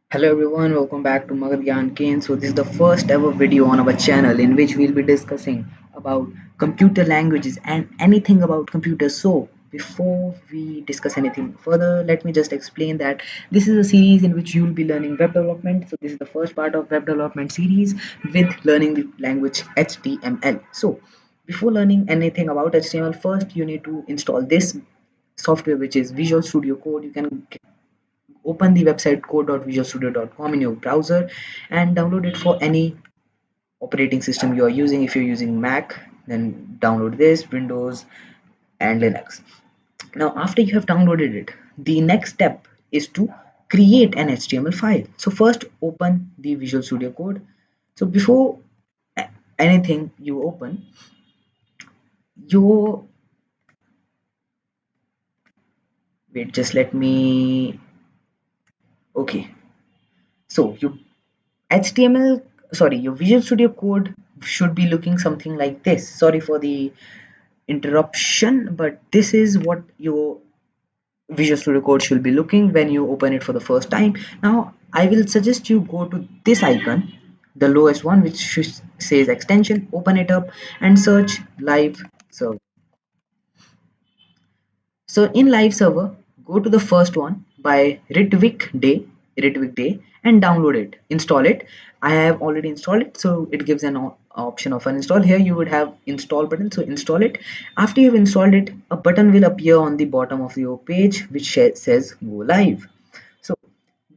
Hello everyone, welcome back to Magad Gyan Kane. So this is the first ever video on our channel in which we'll be discussing about computer languages and anything about computers. So before we discuss anything further, let me just explain that this is a series in which you'll be learning web development. So this is the first part of web development series with learning the language HTML. So before learning anything about HTML, first you need to install this software which is Visual Studio Code. You can open the website code.visualstudio.com in your browser and download it for any operating system you are using. If you're using Mac, then download this, Windows and Linux. Now after you have downloaded it, the next step is to create an HTML file. So first open the Visual Studio Code. So before anything you open, your wait, just let me okay. So you HTML, sorry, your Visual Studio Code should be looking something like this. Sorry for the interruption, but this is what your Visual Studio Code should be looking when you open it for the first time. Now, I will suggest you go to this icon, the lowest one, which says extension, open it up and search live server. So in live server, go to the first one by Ritwik Day and download it, install it. I have already installed it, so it gives an option of uninstall. Here you would have install button, so install it. After you've installed it, a button will appear on the bottom of your page which says go live. So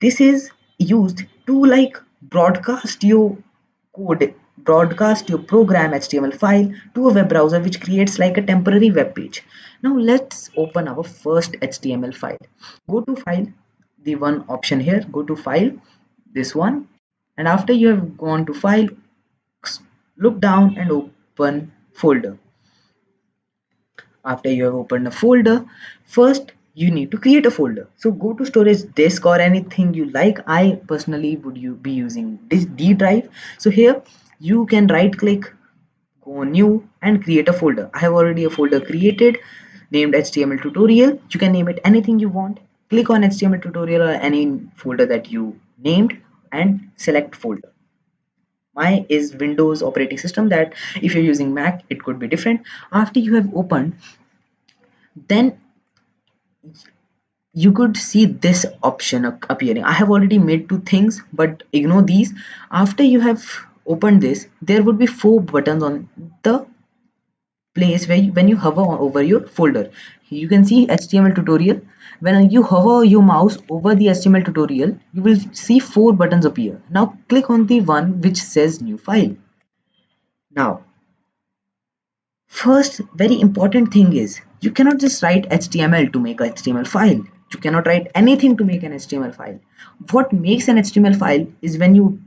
this is used to like broadcast your code, broadcast your program HTML file to a web browser which creates like a temporary web page. Now let's open our first HTML file. Go to file, the one option here, go to file, this one, and after you have gone to file, look down and open folder. After you have opened a folder, first you need to create a folder. So go to storage disk or anything you like. I personally would you be using this D drive. So here you can right click, go new and create a folder. I have already a folder created named HTML tutorial. You can name it anything you want. Click on HTML tutorial or any folder that you named and select folder. My is Windows operating system, that if you're using Mac it could be different. After you have opened, then you could see this option appearing. I have already made two things, but ignore these. After you have opened this, there would be four buttons on the place where when you hover over your folder. You can see HTML tutorial. When you hover your mouse over the HTML tutorial, you will see four buttons appear. Now click on the one which says new file. Now first, very important thing is you cannot just write HTML to make a HTML file. You cannot write anything to make an HTML file. What makes an HTML file is when you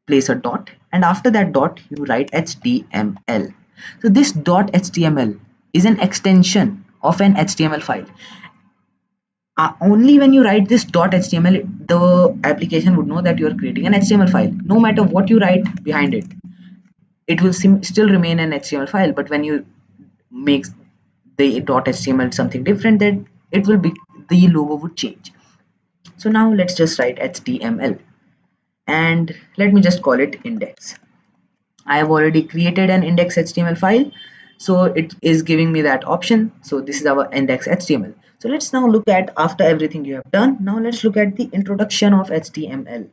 place a dot and after that dot you write HTML. So this dot HTML is an extension of an HTML file. Only when you write this dot HTML, the application would know that you are creating an HTML file. No matter what you write behind it, it will still remain an HTML file. But when you make the .html something different, then it will be, the logo would change. So now let's just write HTML and let me just call it index. I have already created an index HTML file, so it is giving me that option. So this is our index HTML. So let's now look at, after everything you have done, now let's look at the introduction of HTML.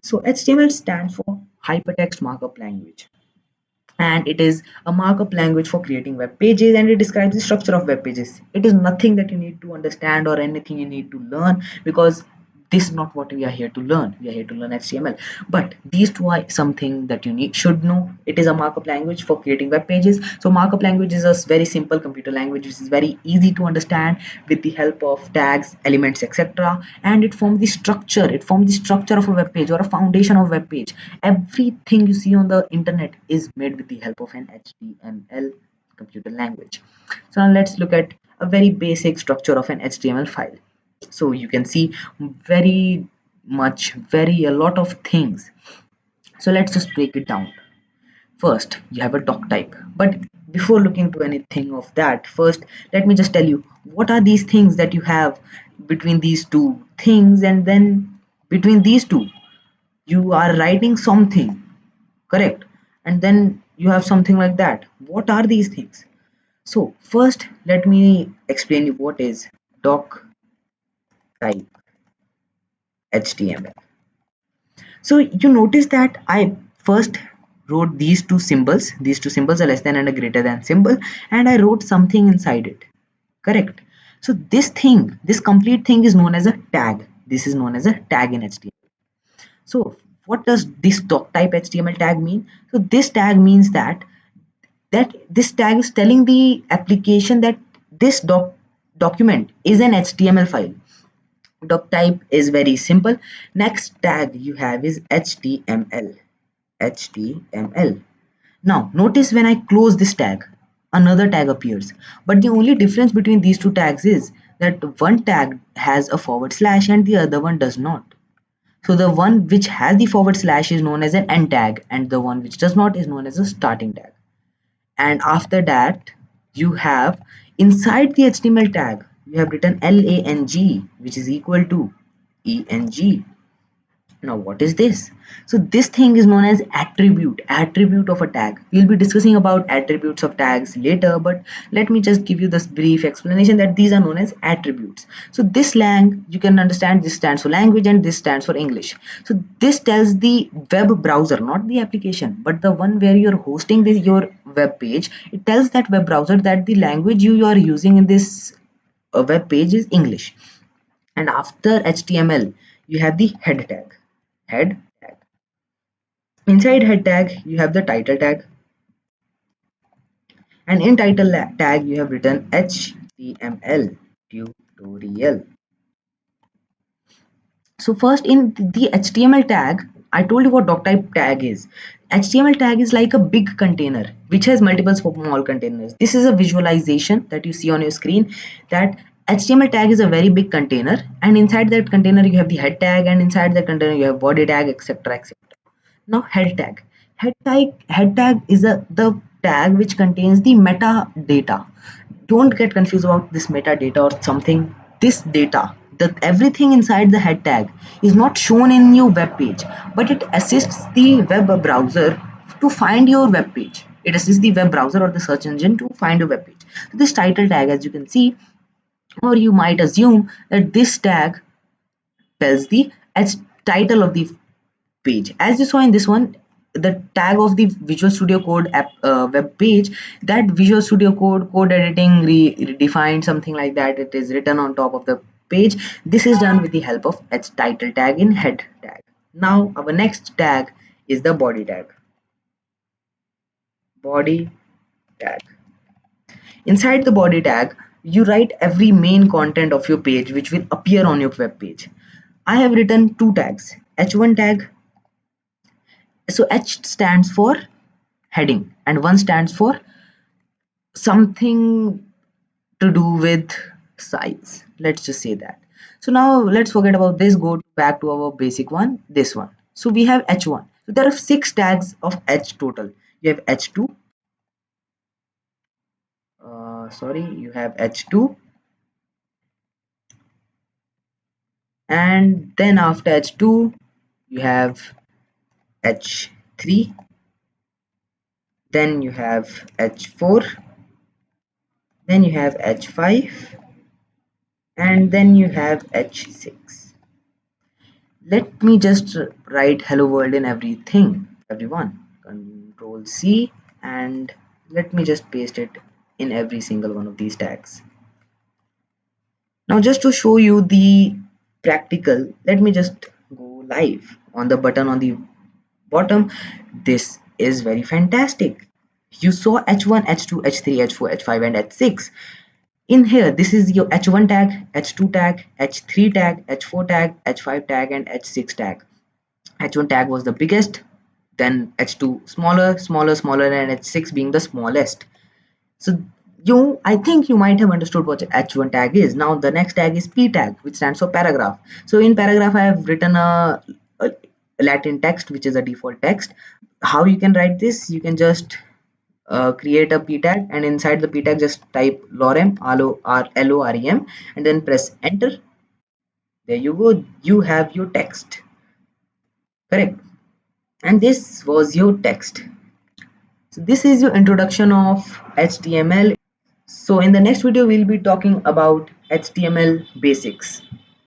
So HTML stands for hypertext markup language, and it is a markup language for creating web pages, and it describes the structure of web pages. It is nothing that you need to understand or anything you need to learn, because this is not what we are here to learn. We are here to learn HTML, but these two are something that you should know. It is a markup language for creating web pages. So markup language is a very simple computer language which is very easy to understand with the help of tags, elements, etc., and it forms the structure of a web page or a foundation of a web page. Everything you see on the internet is made with the help of an HTML computer language. So now let's look at a very basic structure of an HTML file. So you can see very a lot of things. So let's just break it down. First you have a doc type, but before looking to anything of that, first let me just tell you what are these things that you have between these two things, and then Between these two, you are writing something, correct? And then you have something like that. What are these things? So first, let me explain you what is doc type HTML. So you notice that I first wrote these two symbols, a less than and a greater than symbol, and I wrote something inside it, correct? So this thing, this complete thing is known as a tag. This is known as a tag in HTML. So what does this doc type HTML tag mean? So this tag means that this tag is telling the application that this document is an HTML file. Doc type is very simple. Next tag you have is HTML. HTML. Now notice when I close this tag, another tag appears. But the only difference between these two tags is that one tag has a forward slash and the other one does not. So the one which has the forward slash is known as an end tag, and the one which does not is known as a starting tag. And after that, you have inside the HTML tag, you have written lang, which is equal to eng. Now what is this? So this thing is known as attribute of a tag. We'll be discussing about attributes of tags later, but let me just give you this brief explanation that these are known as attributes. So this lang, you can understand, this stands for language and this stands for English. So this tells the web browser, not the application, but the one where you're hosting this your web page. It tells that web browser that the language you are using in this web page is English. And after HTML, you have the head tag. Head tag. Inside head tag, you have the title tag, and in title tag, you have written HTML tutorial. So first in the HTML tag, I told you what doc type tag is. HTML tag is like a big container which has multiple small containers. This is a visualization that you see on your screen, that HTML tag is a very big container, and inside that container you have the head tag, and inside that container you have body tag, etc, etc. Now head tag. Head tag is the tag which contains the metadata. Don't get confused about this metadata or something. This data, the everything inside the head tag is not shown in your web page, but it assists the web browser to find your web page. It assists the web browser or the search engine to find your web page. So this title tag, as you can see, or you might assume that this tag tells the title of the page. As you saw in this one, the tag of the Visual Studio Code app web page, that Visual Studio Code editing redefined something like that, it is written on top of the page. This is done with the help of its title tag in head tag. Now our next tag is the body tag. Body tag. Inside the body tag, you write every main content of your page which will appear on your web page. I have written two tags, h1 tag. So H stands for heading and one stands for something to do with size. Let's just say that. So now let's forget about this, go back to our basic one, this one. So we have H1. So there are 6 tags of H total. You have H2. You have H2, and then after H2 you have H3, then you have H4, then you have H5, and then you have H6. Let me just write hello world in everyone. Control C, and let me just paste it in every single one of these tags. Now just to show you the practical, let me just go live on the button on the bottom. This is very fantastic. You saw H1, H2, H3, H4, H5 and H6. In here, this is your H1 tag, H2 tag, H3 tag, H4 tag, H5 tag and H6 tag. H1 tag was the biggest, then H2 smaller, smaller, smaller, and H6 being the smallest. So I think you might have understood what H1 tag is. Now the next tag is P tag, which stands for paragraph. So in paragraph, I have written a Latin text, which is a default text. How you can write this? You can just create a p tag, and inside the p tag just type lorem, lorem, and then press enter. There you go, you have your text, correct? And this was your text. So this is your introduction of HTML. So in the next video we'll be talking about HTML basics.